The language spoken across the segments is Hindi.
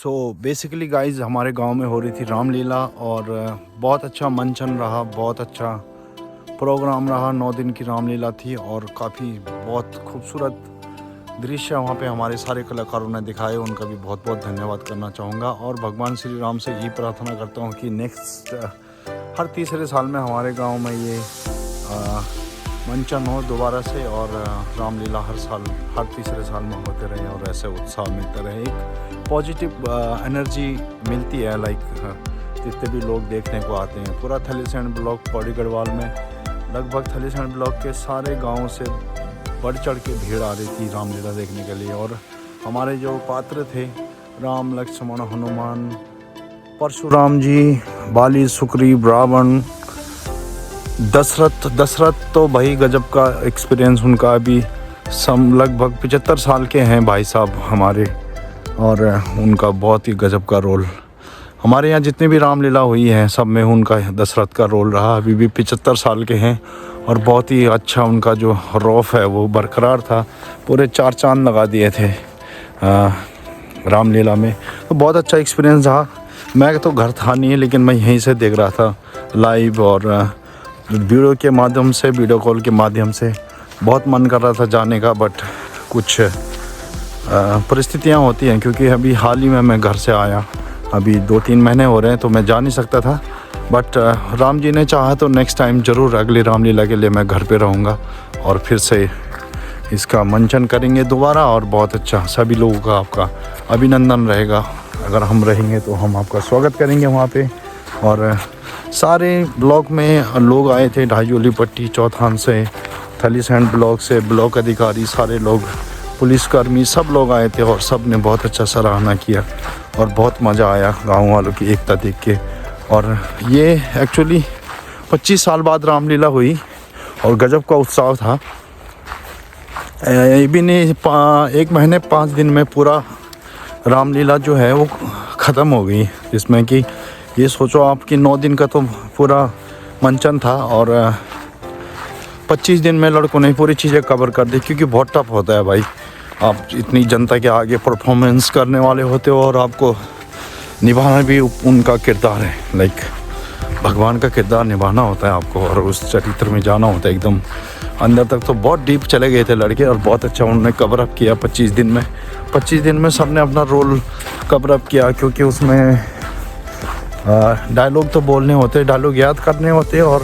सो बेसिकली गाइज हमारे गांव में हो रही थी रामलीला और बहुत अच्छा मंचन रहा, बहुत अच्छा प्रोग्राम रहा। 9 दिन की रामलीला थी और काफ़ी बहुत खूबसूरत दृश्य वहाँ पे हमारे सारे कलाकारों ने दिखाए। उनका भी बहुत बहुत धन्यवाद करना चाहूँगा और भगवान श्री राम से यही प्रार्थना करता हूँ कि नेक्स्ट हर तीसरे साल में हमारे गांव में ये मंचन हो दोबारा से और रामलीला हर साल हर तीसरे साल में होते रहे और ऐसे उत्साह मिलता रहे। एक पॉजिटिव एनर्जी मिलती है। लाइक जितने भी लोग देखने को आते हैं, पूरा थलीसैंड ब्लॉक पौड़ी गढ़वाल में लगभग थलीसैंड ब्लॉक के सारे गाँव से बढ़ चढ़ के भीड़ आ रही थी रामलीला देखने के लिए। और हमारे जो पात्र थे राम लक्ष्मण हनुमान परशुराम जी, बाली सुग्रीव रावण, दशरथ तो भाई गजब का एक्सपीरियंस उनका। अभी सम लगभग 75 साल के हैं भाई साहब हमारे और उनका बहुत ही गजब का रोल। हमारे यहाँ जितनी भी रामलीला हुई है सब में उनका दशरथ का रोल रहा। अभी भी 75 साल के हैं और बहुत ही अच्छा उनका जो रौफ है वो बरकरार था। पूरे 4 चांद लगा दिए थे रामलीला में। तो बहुत अच्छा एक्सपीरियंस रहा। मैं तो घर था नहीं लेकिन मैं यहीं से देख रहा था लाइव और वीडियो कॉल के माध्यम से। बहुत मन कर रहा था जाने का बट कुछ परिस्थितियां होती हैं क्योंकि अभी हाल ही में मैं घर से आया, अभी 2-3 महीने हो रहे हैं तो मैं जा नहीं सकता था। बट राम जी ने चाहा तो नेक्स्ट टाइम ज़रूर अगली रामलीला के लिए मैं घर पे रहूँगा और फिर से इसका मंचन करेंगे दोबारा। और बहुत अच्छा सभी लोगों का आपका अभिनंदन रहेगा। अगर हम रहेंगे तो हम आपका स्वागत करेंगे वहाँ पे। और सारे ब्लॉक में लोग आए थे, ढाईजोली पट्टी चौथान से, थलीसैंड ब्लॉक से, ब्लॉक अधिकारी, सारे लोग, पुलिसकर्मी, सब लोग आए थे और सब ने बहुत अच्छा सराहना किया और बहुत मज़ा आया गाँव वालों की एकता देख के। और ये एक्चुअली 25 साल बाद रामलीला हुई और गजब का उत्साह था। ये भी नहीं 1 महीने 5 दिन में पूरा रामलीला जो है वो ख़त्म हो गई, जिसमें कि ये सोचो आपकी 9 दिन का तो पूरा मंचन था और 25 दिन में लड़कों ने पूरी चीज़ें कवर कर दी। क्योंकि बहुत टफ होता है भाई, आप इतनी जनता के आगे परफॉर्मेंस करने वाले होते हो और आपको निभाना भी उनका किरदार है। लाइक भगवान का किरदार निभाना होता है आपको और उस चरित्र में जाना होता है एकदम अंदर तक। तो बहुत डीप चले गए थे लड़के और बहुत अच्छा उन्होंने कवर अप किया 25 दिन में। 25 दिन में सब ने अपना रोल कवर अप किया क्योंकि उसमें डायलॉग तो बोलने होते, डायलॉग याद करने होते और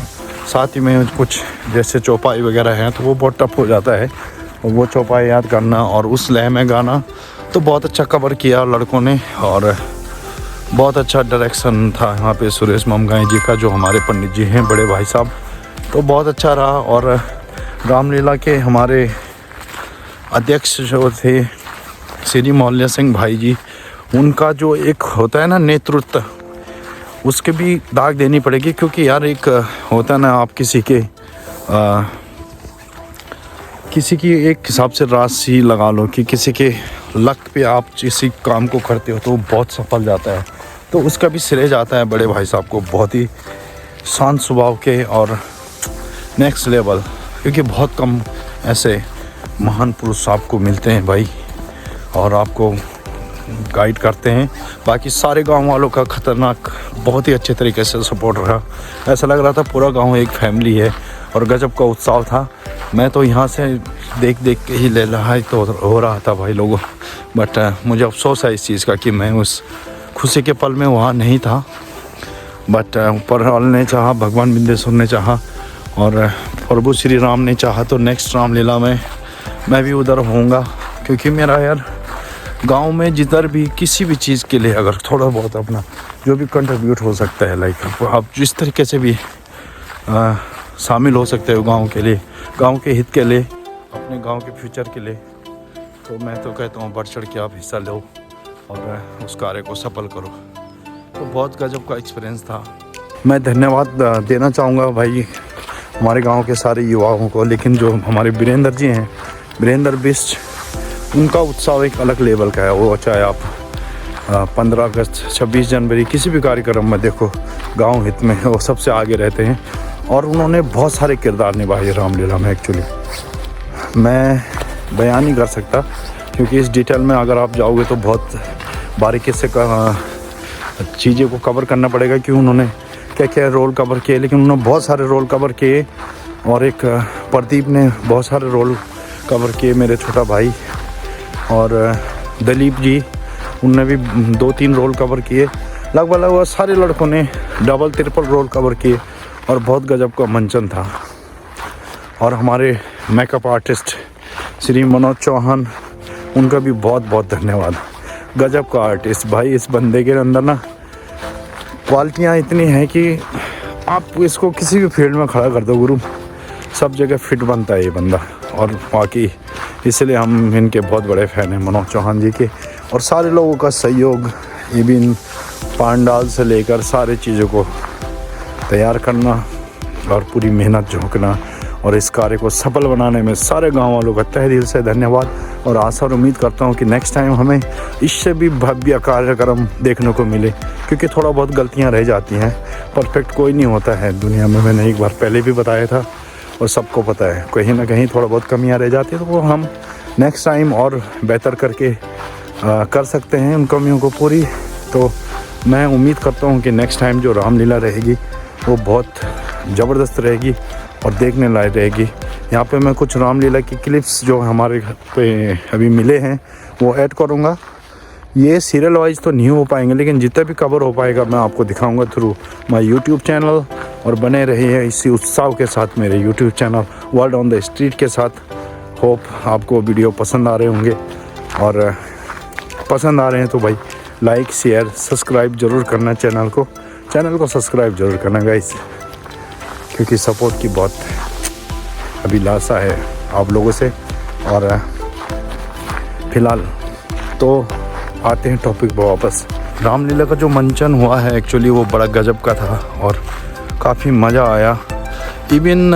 साथ ही में कुछ जैसे चौपाई वगैरह हैं तो वो बहुत टफ हो जाता है और वो चौपाई याद करना और उस लय में गाना। तो बहुत अच्छा कवर किया लड़कों ने और बहुत अच्छा डायरेक्शन था यहाँ पे सुरेश ममगाई जी का, जो हमारे पंडित जी हैं बड़े भाई साहब। तो बहुत अच्छा रहा। और रामलीला के हमारे अध्यक्ष जो थे श्री मौल्य सिंह भाई जी, उनका जो एक होता है ना नेतृत्व, उसके भी दाग देनी पड़ेगी। क्योंकि यार एक होता है ना आप किसी की एक हिसाब से राशि लगा लो कि किसी के लक पे आप किसी काम को करते हो तो वो बहुत सफल जाता है, तो उसका भी श्रेय जाता है बड़े भाई साहब को। बहुत ही शांत स्वभाव के और नेक्स्ट लेवल, क्योंकि बहुत कम ऐसे महान पुरुष आपको मिलते हैं भाई और आपको गाइड करते हैं। बाकी सारे गांव वालों का खतरनाक बहुत ही अच्छे तरीके से सपोर्ट रहा। ऐसा लग रहा था पूरा गांव एक फैमिली है और गजब का उत्साह था। मैं तो यहाँ से देख के ही ले रहा तो हो रहा था भाई लोगों। बट मुझे अफसोस है इस चीज़ का कि मैं उस खुशी के पल में वहाँ नहीं था। बट ऊपर वाले ने चाहा, भगवान बिंदेश्वर ने चाहा और प्रभु श्री राम ने चाहा तो नेक्स्ट रामलीला में मैं भी उधर होऊंगा। क्योंकि मेरा यार गांव में जिधर भी किसी भी चीज़ के लिए अगर थोड़ा बहुत अपना जो भी कंट्रीब्यूट हो सकता है, लाइक आप जिस तरीके से भी शामिल हो सकते हो गांव के लिए, गांव के हित के लिए, अपने गांव के फ्यूचर के लिए, तो मैं तो कहता हूँ बढ़ चढ़ के आप हिस्सा लो और उस कार्य को सफल करो। तो बहुत गजब का एक्सपीरियंस था। मैं धन्यवाद देना चाहूँगा भाई हमारे गांव के सारे युवाओं को। लेकिन जो हमारे वीरेंद्र जी हैं, वीरेंद्र बिष्ट, उनका उत्साह एक अलग लेवल का है। वो चाहे आप 15 अगस्त 26 जनवरी किसी भी कार्यक्रम में देखो, गांव हित में वो सबसे आगे रहते हैं और उन्होंने बहुत सारे किरदार निभाए रामलीला में। एक्चुअली मैं बयान नहीं कर सकता क्योंकि इस डिटेल में अगर आप जाओगे तो बहुत बारीकी से चीज़ें को कवर करना पड़ेगा कि उन्होंने क्या क्या रोल कवर किए, लेकिन उन्होंने बहुत सारे रोल कवर किए। और एक प्रदीप ने बहुत सारे रोल कवर किए, मेरे छोटा भाई। और दिलीप जी, उनने भी 2-3 रोल कवर किए। लगभग सारे लड़कों ने डबल ट्रिपल रोल कवर किए और बहुत गजब का मंचन था। और हमारे मेकअप आर्टिस्ट श्री मनोज चौहान, उनका भी बहुत बहुत धन्यवाद। गजब का आर्टिस्ट भाई, इस बंदे के अंदर ना क्वालिटियाँ इतनी हैं कि आप इसको किसी भी फील्ड में खड़ा कर दो गुरु, सब जगह फिट बनता है ये बंदा। और बाकी इसलिए हम इनके बहुत बड़े फ़ैन हैं, मनोज चौहान जी के। और सारे लोगों का सहयोग, इवन पांडाल से लेकर सारे चीज़ों को तैयार करना और पूरी मेहनत झोंकना और इस कार्य को सफल बनाने में सारे गांव वालों का तहे दिल से धन्यवाद। और आशा और उम्मीद करता हूं कि नेक्स्ट टाइम हमें इससे भी भव्य कार्यक्रम देखने को मिले, क्योंकि थोड़ा बहुत गलतियां रह जाती हैं। परफेक्ट कोई नहीं होता है दुनिया में, मैंने एक बार पहले भी बताया था और सबको पता है, कहीं ना कहीं थोड़ा बहुत कमियां रह जाती है, तो वो हम नेक्स्ट टाइम और बेहतर करके कर सकते हैं उन कमियों को पूरी। तो मैं उम्मीद करता हूँ कि नेक्स्ट टाइम जो रामलीला रहेगी वो बहुत ज़बरदस्त रहेगी और देखने लायक रहेगी। यहाँ पे मैं कुछ रामलीला की क्लिप्स जो हमारे घर पे अभी मिले हैं वो ऐड करूँगा। ये सीरियल वाइज तो नहीं हो पाएंगे, लेकिन जितना भी कवर हो पाएगा मैं आपको दिखाऊंगा थ्रू माय यूट्यूब चैनल। और बने रहिए इसी उत्साह के साथ मेरे YouTube channel world on the street के साथ। होप आपको वीडियो पसंद आ रहे होंगे, और पसंद आ रहे हैं तो भाई लाइक शेयर सब्सक्राइब ज़रूर करना चैनल को सब्सक्राइब ज़रूर करना गाइस, क्योंकि सपोर्ट की बहुत अभिलाषा है आप लोगों से। और फिलहाल तो आते हैं टॉपिक पर वापस। रामलीला का जो मंचन हुआ है एक्चुअली वो बड़ा गजब का था और काफ़ी मज़ा आया। इवन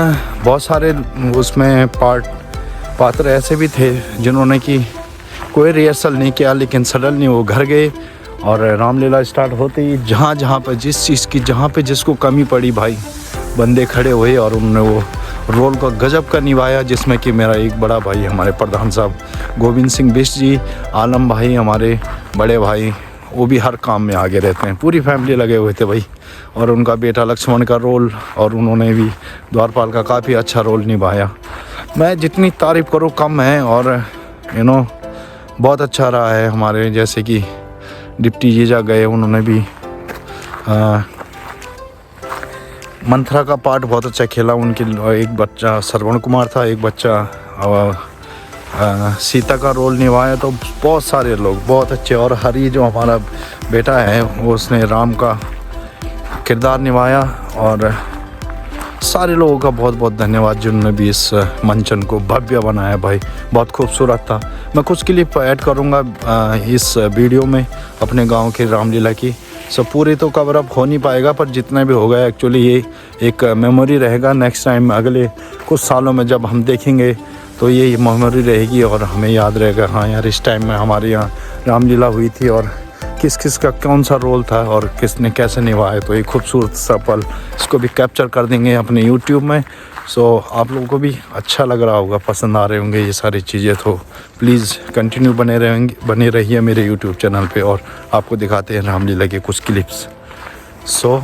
बहुत सारे उसमें पात्र ऐसे भी थे जिन्होंने कि कोई रिहर्सल नहीं किया, लेकिन सडनली वो घर गए और रामलीला स्टार्ट होते ही जहाँ पर जिस चीज़ की जहाँ पे जिसको कमी पड़ी भाई बंदे खड़े हुए और उन्होंने वो रोल का गजब का निभाया, जिसमें कि मेरा एक बड़ा भाई हमारे प्रधान साहब गोविंद सिंह बिष्ट जी, आलम भाई हमारे बड़े भाई, वो भी हर काम में आगे रहते हैं, पूरी फैमिली लगे हुए थे भाई। और उनका बेटा लक्ष्मण का रोल, और उन्होंने भी द्वारपाल का काफ़ी अच्छा रोल निभाया। मैं जितनी तारीफ़ करूँ कम है। और बहुत अच्छा रहा है। हमारे जैसे कि डिप्टी जीजा गए, उन्होंने भी मंथरा का पार्ट बहुत अच्छा खेला। उनके एक बच्चा श्रवण कुमार था, एक बच्चा सीता का रोल निभाया। तो बहुत सारे लोग बहुत अच्छे। और हरी जो हमारा बेटा है वो उसने राम का किरदार निभाया। और सारे लोगों का बहुत बहुत धन्यवाद जिन्होंने भी इस मंचन को भव्य बनाया भाई, बहुत खूबसूरत था। मैं कुछ क्लिप ऐड करूँगा इस वीडियो में अपने गांव की रामलीला की। सो पूरी तो कवर अप हो नहीं पाएगा, पर जितना भी होगा एक्चुअली ये एक मेमोरी रहेगा। नेक्स्ट टाइम अगले कुछ सालों में जब हम देखेंगे तो ये मेमोरी रहेगी और हमें याद रहेगा, हाँ यार इस टाइम में हमारे यहाँ रामलीला हुई थी और किस किस का कौन सा रोल था और किसने कैसे निभाया। तो ये खूबसूरत सा पल इसको भी कैप्चर कर देंगे अपने यूट्यूब में। सो आप लोगों को भी अच्छा लग रहा होगा, पसंद आ रहे होंगे ये सारी चीज़ें। तो प्लीज़ कंटिन्यू बने रहिए मेरे यूट्यूब चैनल पे और आपको दिखाते हैं रामलीला के कुछ क्लिप्स। सो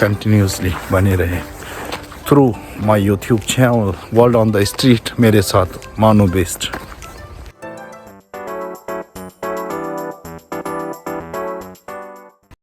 कंटिन्यूसली बने रहें through my YouTube channel world on the street मेरे साथ मानो बेस्ट।